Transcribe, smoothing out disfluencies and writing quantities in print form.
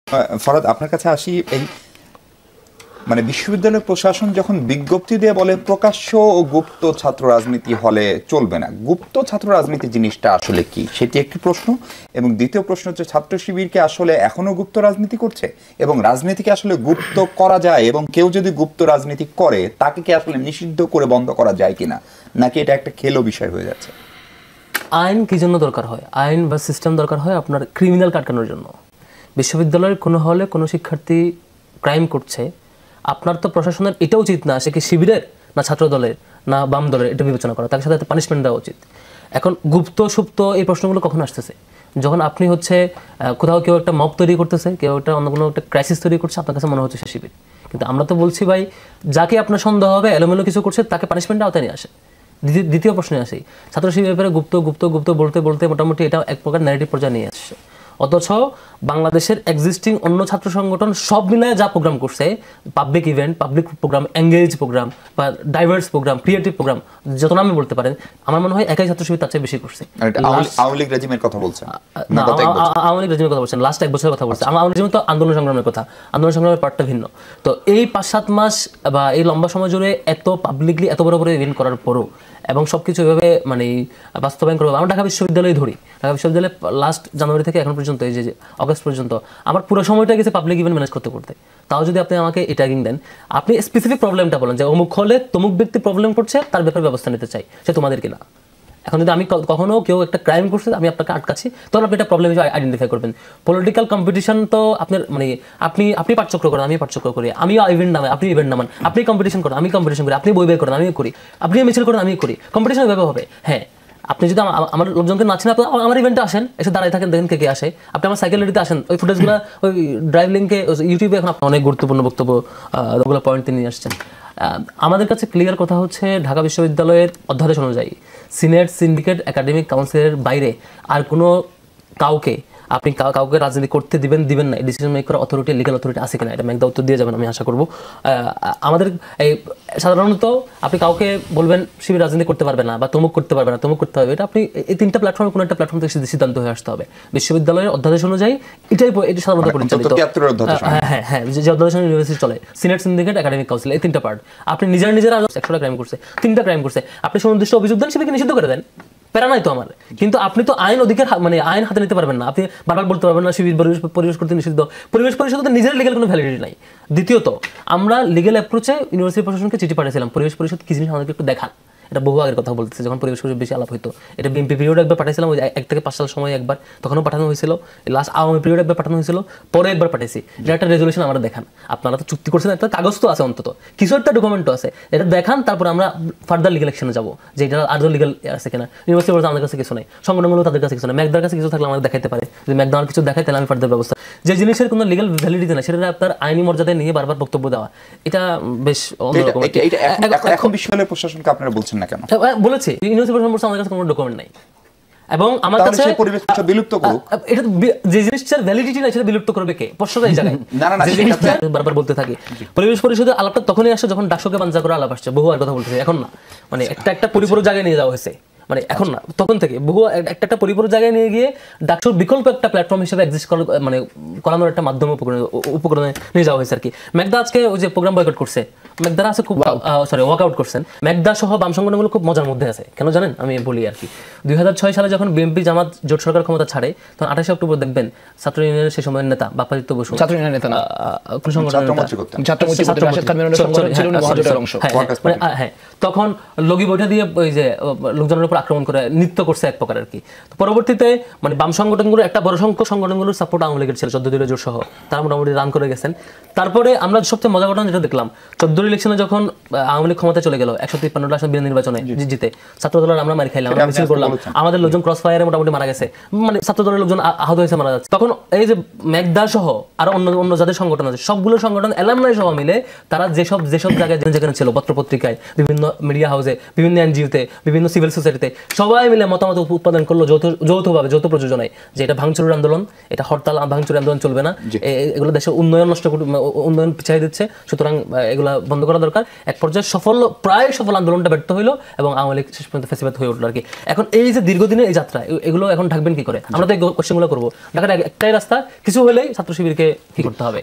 ফরাদ, আপনার কাছে আসি। এই মানে বিশ্ববিদ্যালয় প্রশাসন যখন বিজ্ঞপ্তি দিয়ে বলে প্রকাশ্য ও গুপ্ত ছাত্র রাজনীতি হলে চলবে না, গুপ্ত ছাত্র রাজনীতি জিনিসটা আসলে কি, সেটি একটি প্রশ্ন। এবং দ্বিতীয় প্রশ্ন হচ্ছে, ছাত্র শিবিরকে আসলে এখনো গুপ্ত রাজনীতি করছে, এবং রাজনীতিকে আসলে গুপ্ত করা যায়, এবং কেউ যদি গুপ্ত রাজনীতি করে তাকে কি আসলে নিষিদ্ধ করে বন্ধ করা যায় কিনা, নাকি এটা একটা খেলো বিষয় হয়ে যাচ্ছে? আইন কি জন্য দরকার হয়? আইন বা সিস্টেম দরকার হয় আপনার ক্রিমিনাল কাটানোর জন্য। বিশ্ববিদ্যালয়ের কোনো হলে কোনো শিক্ষার্থী ক্রাইম করছে, আপনার তো প্রশাসনের এটা উচিত না সে কি শিবিরের না ছাত্র দলের না বাম দলের এটা বিবেচনা করা, তার সাথে পানিশমেন্ট দেওয়া উচিত। এখন গুপ্ত সুপ্ত এই প্রশ্নগুলো কখন আসতেছে? যখন আপনি হচ্ছে কোথাও কেউ একটা মব তৈরি করতেছে, কেউ একটা অন্য কোনো একটা ক্রাইসিস তৈরি করছে, আপনার কাছে মনে হচ্ছে সে শিবির। কিন্তু আমরা তো বলছি ভাই, যাকে আপনার সন্দেহ হবে এলোমেলো কিছু করছে তাকে পানিশমেন্টের আওতায় নিয়ে আসে। দ্বিতীয় প্রশ্নে আসি, ছাত্র শিবিরের ব্যাপারে গুপ্ত গুপ্ত গুপ্ত বলতে বলতে মোটামুটি এটা এক প্রকার ন্যারেটিভ পর্যায়ে নিয়ে আসছে। অথচ বাংলাদেশের এক্সিস্টিং অন্য ছাত্র সংগঠন সব মিলায় যা প্রোগ্রাম করছে, public event, public program, engage program বা ডাইভার্স প্রোগ্রাম, ক্রিয়েটিভ প্রোগ্রাম, যত নামে বলতে পারেন, আমার মনে হয় একাই ছাত্র শিবির তার চেয়ে বেশি করছে। আওয়ামী লীগ রেজিমের কথা বলছেন? আওয়ামী লীগ রেজিমের কথা বলছেন, লাস্ট এক বছরের কথা বলছে। আওয়ামী রেজিম তো আন্দোলন সংগ্রামের কথা, আন্দোলন সংগ্রামের পার্টটা ভিন্ন। তো এই 5-7 মাস বা এই লম্বা সময় জুড়ে এত পাবলিকলি এত বড় বড় ইভেন্ট করার পরও এবং সবকিছু এভাবে মানে বাস্তবায়ন করবো, আমরা ঢাকা বিশ্ববিদ্যালয় ধরি, ঢাকা বিশ্ববিদ্যালয়ে লাস্ট জানুয়ারি থেকে এখন পর্যন্ত এই যে অগস্ট পর্যন্ত আমার পুরো সময়টা গেছে পাবলিক ইভেন্ট ম্যানেজ করতে করতে। তাও যদি আপনি আমাকে এই ট্যাগিং দেন, আপনি স্পেসিফিক প্রবলেমটা বলেন যে অমুক হলে তমুক ব্যক্তি প্রবলেম করছে, তার ব্যাপারে ব্যবস্থা নিতে চাই, সে তোমাদের কিনা। এখন যদি আমি কখনো কেউ একটা ক্রাইম করছে আমি আপনাকে আটকাচ্ছি, তখন আপনি একটা প্রবলেম হিসেবে আইডেন্টিফাই করবেন। পলিটিক্যাল কম্পিটিশন তো আপনার মানে আপনি পাঠচক্র করেন, আমি পাঠচক্র করি, আমিও ইভেন্ট নামান, আপনি ইভেন্ট নামান, আপনি কম্পিটিশন করেন, আমি কম্পিটিশন করি, আপনি বই বের করেন, আমিও করি, আপনি মিছিল করেন, আমি করি, কম্পিটিশন এভাবে হবে। হ্যাঁ, আপনি যদি আমার লোকজনকে নাচেন, আপনি আমার ইভেন্টে আসেন, এসে দাঁড়ায় থাকেন, দেখেন কে কে আসে, আপনি আমার সাইকেল রেডিতে আসেন, ওই ফুটেজগুলো ওই ড্রাইভ লিঙ্কে ইউটিউবে এখন আপনার অনেক গুরুত্বপূর্ণ বক্তব্য ওগুলো পয়েন্ট তিনি নিয়ে আসছেন। আমাদের কাছে ক্লিয়ার কথা হচ্ছে, ঢাকা বিশ্ববিদ্যালয়ের অধ্যাদেশ অনুযায়ী সিনেট, সিন্ডিকেট, একাডেমিক কাউন্সিলের বাইরে আর কোনো কাউকে আপনি কাউকে রাজনীতি করতে দিবেন না, ডিসিশন মেক করার অথরিটি, লিগাল অথরিটি আছে কিনা, এটা মেঘদা উত্তর দিয়ে যাবেন আমি আশা করবো। আমাদের এই সাধারণত আপনি কাউকে বলবেন শিবির রাজনীতি করতে পারবে না বা তমুক করতে পারবে না, তমুক করতে হবে, এটা আপনি এই 3টা প্ল্যাটফর্মে কোনো একটা প্ল্যাটফর্ম থেকে সিদ্ধান্ত হয়ে আসতে হবে। বিশ্ববিদ্যালয়ের অধ্যাদেশ অনুযায়ী এটি সাধারণত পরিচালিত। হ্যাঁ, যে অধ্যাদেশ ইউনিভার্সিটি চলে, সিনেট, সিন্ডিকেট, একাডেমিক কাউন্সিল, এই 3টা পার্ট। আপনি নিজেরা 100টা ক্রাইম করছে, 3টা ক্রাইম করছে, আপনি সুনির্দিষ্ট অভিযোগ দেন, শিবিরকে নিষিদ্ধ করে দেন, প্যারা নাই তো আমার। কিন্তু আপনি তো আইন অধিকার মানে আইন হাতে নিতে পারবেন না, আপনি বারবার বলতে পারবেন না শিবির পরিবেশ করতে নিষিদ্ধ। পরিবেশ পরিষদ তো নিজের লিগ্যাল কোনো ভ্যালিডিটি নাই। দ্বিতীয়ত, আমরা লিগ্যাল অ্যাপ্রোচে ইউনিভার্সিটি প্রশাসনকে চিঠি পাঠিয়েছিলাম, পরিবেশ পরিষদ কি জিনিস আমাদেরকে একটু দেখান। এটা বহু আগের কথা বলতেছে, যখন পরিবেশ পরিষদ বেশি আলাপ হইতো। এটা বিএনপি পিরিয়ড একবার পাঠিয়েছিলাম, ওই 1 থেকে 5 সাল সময় একবার, তখনও পাঠানো হয়েছিল। লাস্ট আওয়ামী পিরিয়ড একবার পাঠানো হয়েছিল, পরে একবার পাঠিয়েছি। এটা একটা রেজলিউশন আমরা দেখান, আপনারা তো চুক্তি করছেন, একটা কাগজ তো আছে, অন্তত কিছু একটা ডকুমেন্টও আছে, এটা দেখান, তারপর আমরা ফার্দার লিগাল অ্যাকশনে যাবো যে এটা আরও লিগাল আছে কিনা। ইউনিভার্সিটি বলতে আমাদের কাছে কিছু নেই, সংগঠনগুলো তাদের কাছে কিছু নেই, ম্যাকদার কাছে কিছু থাকলে আমাদের দেখাতে পারে, যদি ম্যাকদা আমার কিছু দেখায় তাহলে আমি ফার্দার ব্যবস্থা। যে জিনিসের কোনো লিগাল ভ্যালিডিটি নেই সেটা আপনার আইনি মর্যাদায় নিয়ে বারবার বক্তব্য দেওয়া, এটা বেশ অন্যরকম। এখন বিশ্ববিদ্যালয় প্রশাসনকে আপনারা বলছেন না কেন? বলেছি ইউনিভার্সিটি প্রশাসন বলছে আমাদের কাছে কোনো ডকুমেন্ট নাই, এবং আমার কাছে পরিবেশ বিলুপ্ত করুক। এটা যে জিনিসটার ভ্যালিডিটি নাই সেটা বিলুপ্ত করবে কে? প্রশ্নটা এই জায়গায় বারবার বলতে থাকি। পরিবেশ পরিষদের আলাপটা তখনই আসছে যখন ডাকসুকে বাঞ্ছা করে আলাপ আসছে, বহু আর কথা বলতেছে, এখন না, মানে একটা পরিপূরক জায়গায় নিয়ে যাওয়া হয়েছে, মানে এখন না, তখন থেকে বহু একটা পরিপূরক জায়গায় নিয়ে গিয়ে ডাকসুর বিকল্প একটা প্ল্যাটফর্ম হিসেবে এক্সিস্ট মানে করানোর একটা মাধ্যম উপকরণে নিয়ে যাওয়া হয়েছে আর কি। ম্যাকদা আজকে ওই যে প্রোগ্রাম বয়কট করছে, ম্যাকদারা আছে খুব ওয়ার্কআউট করছেন, ম্যাকদা সহ বাম সংগঠনগুলো খুব মজার মধ্যে আছে, কেন জানেন? আমি বলি আর কি, 2006 সালে যখন বিএনপি জামাত জোট সরকার ক্ষমতা ছাড়ে, তখন 28 অক্টোবর দেখবেন ছাত্র ইউনিয়নের সেই সময়ের নেতা বাপ্পাদিত্য বসু, ছাত্র ইউনিয়নের নেতা না, কোন সংগঠনের নেতা, হ্যাঁ, তখন লগি বৈঠা দিয়ে ওই যে লোকজনের উপর আক্রমণ করে নৃত্য করছে এক প্রকার আর কি। পরবর্তীতে মানে বাম সংগঠনগুলো একটা বড় সংখ্যক সংগঠনগুলোর সাপোর্ট আওয়ামী লীগের ছিল, 14 দলীয় জোট সহ, তারা মোটামুটি রান করে গেছেন। তারপরে আমরা সবচেয়ে মজার ঘটনা যেটা দেখলাম, 14 ইলেকশনে যখন আওয়ামী লীগ ক্ষমতা চলে গেল, 153 আসন বিনা নির্বাচনে জিতে, ছাত্র দলের আমরা মারি খাইলাম, আমরা মিছিল করলাম, আমাদের লোকজন ক্রস ফায়ারে মোটামুটি মারা গেছে, মানে ছাত্র দলের লোকজন আহত হয়েছে, মারা যাচ্ছে। তখন এই যে ম্যাকদা সহ আর অন্য যাদের সংগঠন আছে, সবগুলো সংগঠন অ্যালামনাই সহ মিলে তারা যেসব জায়গায় যেখানে ছিল, পত্রপত্রিকায়, বিভিন্ন মিডিয়া হাউসে, বিভিন্ন এনজিওতে, বিভিন্ন সিভিল সোসাইটিতে নেতৃত্বে সবাই মিলে মতামত উৎপাদন করলো যৌথভাবে, যৌথ প্রযোজনায়, যে এটা ভাঙচুরের আন্দোলন, এটা হরতাল ভাঙচুরের আন্দোলন চলবে না, এগুলো দেশের উন্নয়ন উন্নয়ন পিছিয়ে দিচ্ছে, সুতরাং এগুলা বন্ধ করা দরকার। এক পর্যায়ে প্রায় সফল আন্দোলনটা ব্যর্থ হইলো এবং আওয়ামী লীগ শেষ পর্যন্ত ফেসিবাদ হয়ে উঠলো আর কি। এখন এই যে দীর্ঘদিনের এই যাত্রা, এগুলো এখন ঢাকবেন কি করে? আমরা তো এই কোশ্চেনগুলো করবো। ঢাকার একটাই রাস্তা, কিছু হলেই ছাত্র শিবিরকে কি করতে হবে।